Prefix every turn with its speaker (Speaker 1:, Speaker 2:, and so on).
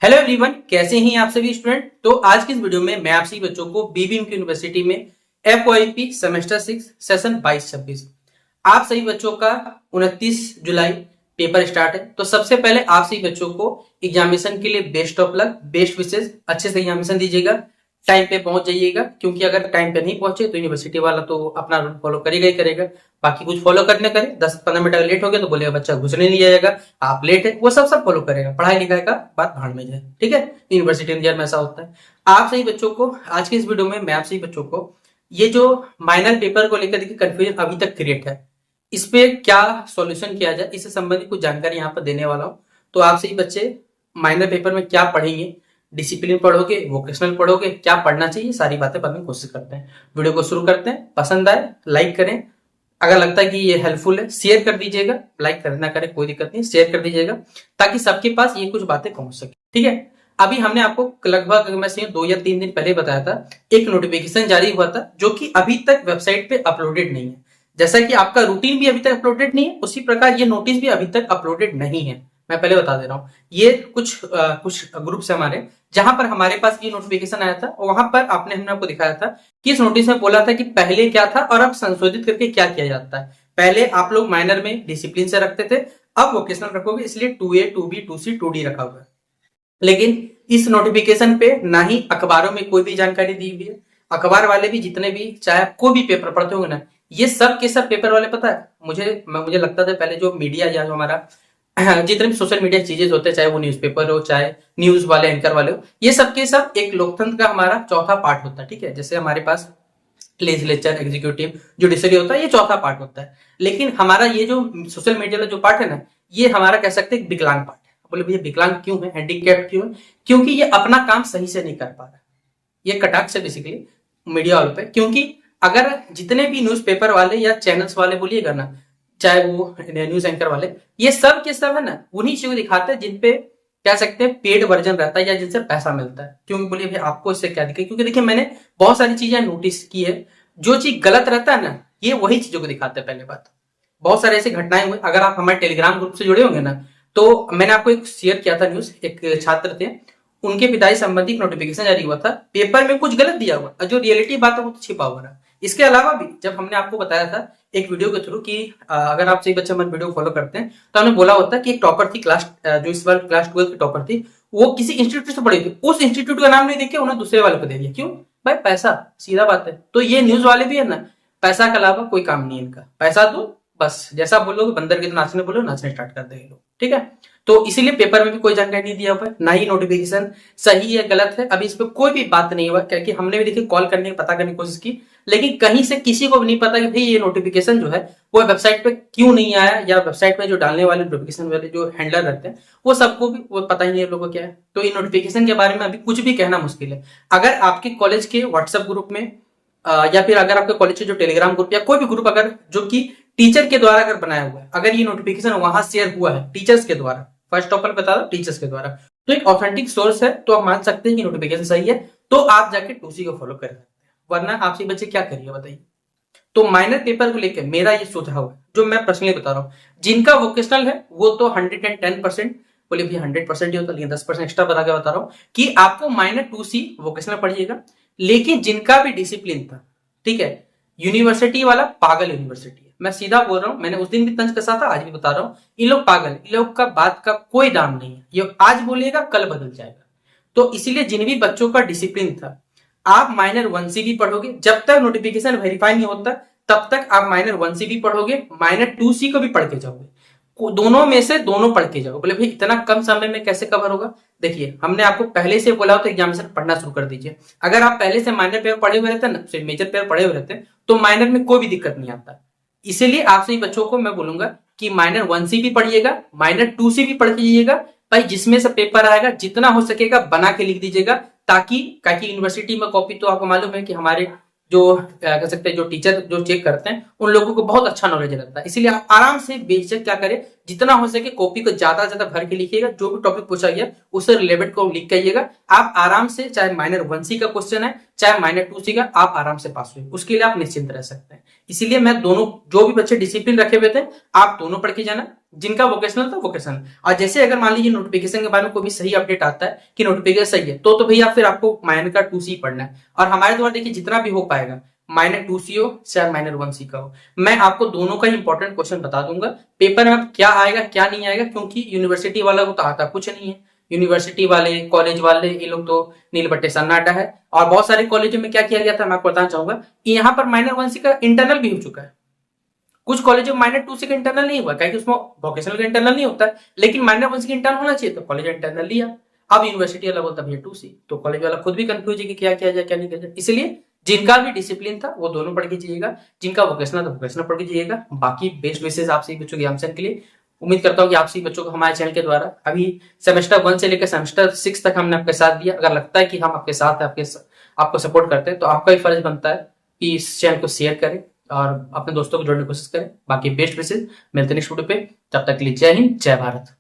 Speaker 1: Hello everyone, कैसे हैं आप सभी स्टूडेंट। तो आज की इस वीडियो में मैं आप सभी बच्चों को बीबीएम यूनिवर्सिटी में एफओआईपी सेमेस्टर 6 सेशन 22-26 आप सभी बच्चों का 29 जुलाई पेपर स्टार्ट है। तो सबसे पहले आप सभी बच्चों को एग्जामिनेशन के लिए बेस्ट ऑफ लक, बेस्ट विशेष, अच्छे से एग्जामिनेशन दीजिएगा, टाइम पे पहुंच जाइएगा। क्योंकि अगर टाइम पे नहीं पहुंचे तो यूनिवर्सिटी वाला तो अपना रूल फॉलो करेगा ही करेगा, बाकी कुछ फॉलो करने करे। 10-15 मिनट अगर लेट हो गया तो बोलेगा बच्चा घुसने नहीं जाएगा, आप लेट है, वो सब फॉलो करेगा। पढ़ाई लिखाई का बात भाड़ में जाए, ठीक है। यूनिवर्सिटी इंडिया में ऐसा होता है। आप सही बच्चों को आज के इस वीडियो में मैं आप सही बच्चों को ये जो माइनर पेपर को लेकर देखिए कंफ्यूजन अभी तक क्रिएट है, इस पे क्या सॉल्यूशन किया जाए, इससे संबंधित कुछ जानकारी यहाँ पर देने वाला हूँ। तो आप सही बच्चे माइनर पेपर में क्या पढ़ेंगे, डिसिप्लिन पढ़ोगे, वोकेशनल पढ़ोगे, क्या पढ़ना चाहिए, सारी बातें पढ़ने की कोशिश करते हैं। वीडियो को शुरू करते हैं। पसंद आए लाइक करें, अगर लगता है कि ये हेल्पफुल है शेयर कर दीजिएगा, लाइक करें ना करें कोई दिक्कत नहीं, शेयर कर दीजिएगा ताकि सबके पास ये कुछ बातें पहुंच सके, ठीक है। अभी हमने आपको लगभग मैं 2 या 3 दिन पहले बताया था, एक नोटिफिकेशन जारी हुआ था जो कि अभी तक वेबसाइट पे अपलोडेड नहीं है। जैसा कि आपका रूटीन भी अभी तक अपलोडेड नहीं है, उसी प्रकार ये नोटिस भी अभी तक अपलोडेड नहीं है। मैं पहले बता दे रहा हूँ, ये कुछ ग्रुप से हमारे जहां पर हमारे पास ये नोटिफिकेशन आया था, वहां पर हमने आपको दिखाया था कि इस नोटिस में बोला था कि पहले क्या था और अब संशोधित करके क्या किया जाता है। पहले आप लोग माइनर में डिसिप्लिन से रखते थे, अब वोकेशनल रखोगे, इसलिए 2A 2B 2C 2D रखा हुआ है। लेकिन इस नोटिफिकेशन पे ना ही अखबारों में कोई भी जानकारी दी हुई है। अखबार वाले भी जितने भी, चाहे आप कोई भी पेपर पढ़ते होंगे ना, ये सब के सब पेपर वाले, पता है मुझे लगता था पहले जो मीडिया या जो हमारा जितने भी सोशल मीडिया चीजें होते हैं, चाहे वो न्यूज़पेपर हो, चाहे न्यूज वाले एंकर वाले हो, ये सब के सब एक लोकतंत्र का हमारा चौथा पार्ट होता है, ठीक है। जैसे हमारे पास लेजिस्लेचर, एग्जीक्यूटिव, जुडिशरी होता है, ये चौथा पार्ट होता है। लेकिन हमारा ये जो सोशल मीडिया का जो पार्ट है ना, ये हमारा कह सकते हैं विकलांग पार्ट है। बोले भैया विकलांग क्यों है, हैंडीकैप्ड क्यों है? क्योंकि ये अपना काम सही से नहीं कर पा रहा। ये कटाक्ष है बेसिकली मीडिया वालों पे। क्योंकि अगर जितने भी न्यूज़पेपर वाले या चैनल्स वाले बोलिएगा ना, चाहे वो न्यूज एंकर वाले, ये सब के सब है ना उन्हीं चीजों दिखाते हैं जिनपे कह सकते हैं पेड वर्जन रहता है या जिनसे पैसा मिलता है। क्योंकि बोलिए भाई आपको इससे क्या दिक्कत? क्योंकि देखिए मैंने बहुत सारी चीजें नोटिस की है, जो चीज गलत रहता है ना, ये वही चीजों को दिखाते हैं। पहले बात, बहुत सारे ऐसी घटनाएं हुई। अगर आप हमारे टेलीग्राम ग्रुप से जुड़े होंगे ना, तो मैंने आपको एक शेयर किया था न्यूज, एक छात्र थे, उनके पिताजी संबंधी नोटिफिकेशन जारी हुआ था, पेपर में कुछ गलत दिया हुआ, जो रियलिटी बात है वो तो छिपा हुआ रहा। इसके अलावा भी जब हमने आपको बताया था एक वीडियो के थ्रू कि अगर आप सही बच्चे हमारे वीडियो फॉलो करते हैं, तो हमने बोला होता कि एक टॉपर थी क्लास, जो इस बार क्लास 12 की टॉपर थी, वो किसी इंस्टीट्यूट से पढ़ी थी, उस इंस्टीट्यूट का नाम नहीं देके उन्हें दूसरे वाले को दे दिया। क्यों भाई? पैसा, सीधा बात है। तो ये न्यूज वाले भी है ना, पैसा के अलावा कोई काम नहीं है इनका। पैसा तो बस जैसा बोलोगे बंदर के तो नाचने बोलो, नाचने स्टार्ट कर देंगे लोग, ठीक है। तो इसीलिए पेपर में भी कोई जानकारी नहीं दिया हुआ है, ना ही नोटिफिकेशन सही है गलत है, अभी इस पर कोई भी बात नहीं हुआ। क्योंकि हमने भी देखिए कॉल करने पता करने की कोशिश की, लेकिन कहीं से किसी को भी नहीं पता कि भाई ये नोटिफिकेशन जो है वो वेबसाइट पे क्यों नहीं आया, या वेबसाइट पे जो डालने वाले नोटिफिकेशन वाले जो हैंडलर रहते हैं वो सबको भी वो पता ही नहीं है लोगों को क्या है। तो इन नोटिफिकेशन के बारे में अभी कुछ भी कहना मुश्किल है। अगर आपके कॉलेज के व्हाट्सएप ग्रुप में या फिर अगर आपके कॉलेज के जो टेलीग्राम ग्रुप या कोई भी ग्रुप अगर जो कि टीचर के द्वारा अगर बनाया हुआ है, अगर ये नोटिफिकेशन वहां शेयर हुआ है टीचर्स के द्वारा, फर्स्ट ऑफ ऑल बता दो टीचर्स के द्वारा, तो एक ऑथेंटिक सोर्स है, तो आप मान सकते हैं कि नोटिफिकेशन सही है, तो आप जाके 2C को फॉलो कर सकते हैं। वरना आपसे बच्चे क्या करिए बताइए। तो माइनर पेपर को लेकर मेरा ये सुझाव है, जो मैं पर्सनली बता रहा हूँ, जिनका वोकेशनल है वो तो 110%, बोले भैया 100% ही होता, लेकिन 10% एक्स्ट्रा बता के बता रहा हूँ कि आपको माइनर 2C वोकेशनल पढ़िएगा। लेकिन जिनका भी डिसिप्लिन था, ठीक है, यूनिवर्सिटी वाला पागल यूनिवर्सिटी है, मैं सीधा बोल रहा हूँ। मैंने उस दिन भी तंज कसा था, आज भी बता रहा हूँ, इन लोग पागल, इन लोग का बात का कोई दाम नहीं है। ये आज बोलिएगा कल बदल जाएगा। तो इसीलिए जिन भी बच्चों का डिसिप्लिन था, आप माइनर 1C भी पढ़ोगे, जब तक नोटिफिकेशन वेरीफाई नहीं होता तब तक आप माइनर 1C भी पढ़ोगे, माइनर 2C को भी पढ़ के जाओगे, दोनों में से दोनों पढ़ के जाओ। बोले भाई इतना कम समय में कैसे कवर होगा? देखिए हमने आपको पहले से बोला हो तो एग्जामिनेशन पढ़ना शुरू कर दीजिए। अगर आप पहले से माइनर पेपर पढ़े हुए रहते हैं ना, मेजर पेपर पढ़े हुए रहते हैं, तो माइनर में कोई भी दिक्कत नहीं आता। इसीलिए आप सभी बच्चों को मैं बोलूंगा कि माइनर 1C भी पढ़िएगा, माइनर 2C भी पढ़ लीजिएगा। भाई जिसमें से पेपर आएगा जितना हो सकेगा बना के लिख दीजिएगा, ताकि यूनिवर्सिटी में कॉपी तो आपको मालूम है कि हमारे जो कह सकते हैं जो टीचर जो चेक करते हैं उन लोगों को बहुत अच्छा नॉलेज रहता है। इसीलिए आप आराम से बेझिझक क्या करें, जितना हो सके कॉपी को ज्यादा से ज्यादा भर के लिखिएगा, जो भी टॉपिक पूछा गया उससे रिलेटेड को लिख करिएगा। आप आराम से, चाहे माइनर 1C का क्वेश्चन है चाहे माइनर 2C का, आप आराम से पास हुए, उसके लिए आप निश्चिंत रह सकते हैं। इसीलिए मैं दोनों, जो भी बच्चे डिसिप्लिन रखे हुए थे, आप दोनों पढ़ के जाना, जिनका वोकेशनल था वोकेशनल। और जैसे अगर मान लीजिए नोटिफिकेशन के बारे में कोई भी सही अपडेट आता है कि नोटिफिकेशन सही है, तो भैया फिर आपको माइनर का 2C पढ़ना है। और हमारे द्वारा देखिए जितना भी हो पाएगा, माइनर 2C हो चाहे माइनर 1C का हो, मैं आपको दोनों का इंपॉर्टेंट क्वेश्चन बता दूंगा। पेपर में अब क्या आएगा क्या नहीं आएगा, क्योंकि यूनिवर्सिटी वाला को तो आता कुछ नहीं है। यूनिवर्सिटी वाले, कॉलेज वाले, ये लोग तो नील बट्टे सन्नाटा है। और बहुत सारे कॉलेजों में क्या किया गया था मैं आपको बताना चाहूंगा कि यहाँ पर माइनर 1C का इंटरनल भी हो चुका है। कुछ कॉलेज में माइनर 2C का इंटरनल नहीं हुआ, क्योंकि उसमें वोकेशनल का इंटरनल नहीं होता, लेकिन माइनर 1C का इंटरनल होना चाहिए, तो कॉलेज इंटरनल लिया। अब यूनिवर्सिटी वाला बोलता भैया 2C, तो कॉलेज वाला खुद भी कंफ्यूज है कि क्या किया जाए क्या नहीं किया जाए। इसलिए जिनका भी डिसिप्लिन था वो दोनों पढ़ के जाइएगा, जिनका वोकेशनल था वोकेशनल पढ़ के जाइएगा। बाकी बेस्ट विशेष आप सभी बच्चों के एग्जाम के लिए। उम्मीद करता हूँ कि आप सभी बच्चों को हमारे चैनल के द्वारा अभी सेमेस्टर 1 से लेकर सेमेस्टर 6 तक हमने आपके साथ दिया। अगर लगता है कि हम आपके साथ है, आपको सपोर्ट करते हैं, तो आपका ही फर्ज बनता है कि इस चैनल को शेयर करें और अपने दोस्तों को जोड़ने की कोशिश करें। बाकी बेस्ट विशेष, मिलते हैं नेक्स्ट वीडियो पे, तब तक के लिए जय हिंद जय भारत।